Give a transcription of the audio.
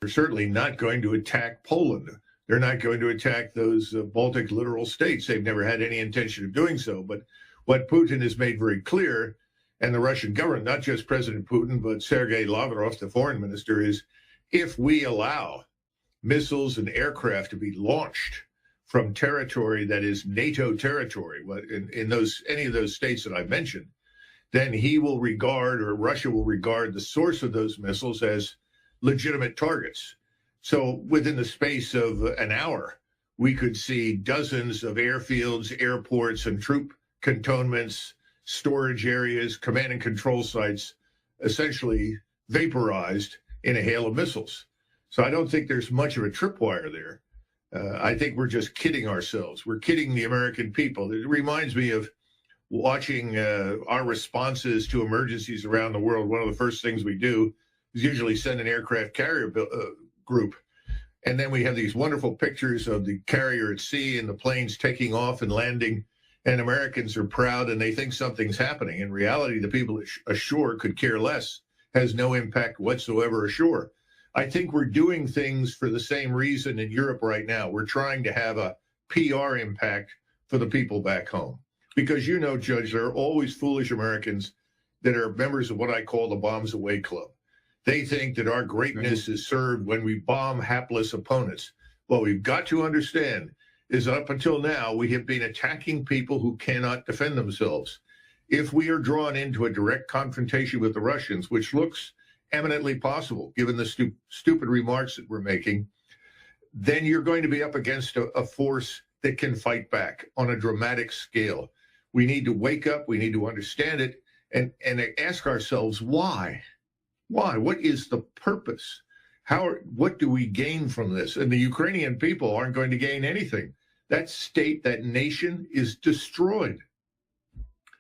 They're certainly not going to attack Poland. They're not going to attack those Baltic littoral states. They've never had any intention of doing so. But what Putin has made very clear, and the Russian government, not just President Putin, but Sergei Lavrov, the foreign minister, is if we allow missiles and aircraft to be launched from territory that is NATO territory, in any of those states that I mentioned, then he will regard, or Russia will regard, the source of those missiles as legitimate targets. So within the space of an hour, we could see dozens of airfields, airports, and troop cantonments, storage areas, command and control sites essentially vaporized in a hail of missiles. So I don't think there's much of a tripwire there. I think we're just kidding ourselves. We're kidding the American people. It reminds me of watching our responses to emergencies around the world. One of the first things we do is usually send an aircraft carrier group. And then we have these wonderful pictures of the carrier at sea and the planes taking off and landing. And Americans are proud and they think something's happening. In reality, the people ashore could care less, has no impact whatsoever ashore. I think we're doing things for the same reason in Europe right now. We're trying to have a PR impact for the people back home. Because, you know, Judge, there are always foolish Americans that are members of what I call the Bombs Away Club. They think that our greatness is served when we bomb hapless opponents. What we've got to understand is up until now, we have been attacking people who cannot defend themselves. If we are drawn into a direct confrontation with the Russians, which looks eminently possible, given the stupid remarks that we're making, then you're going to be up against a force that can fight back on a dramatic scale. We need to wake up. We need to understand it and ask ourselves, why? Why? What is the purpose? What do we gain from this? And the Ukrainian people aren't going to gain anything. That state, that nation is destroyed.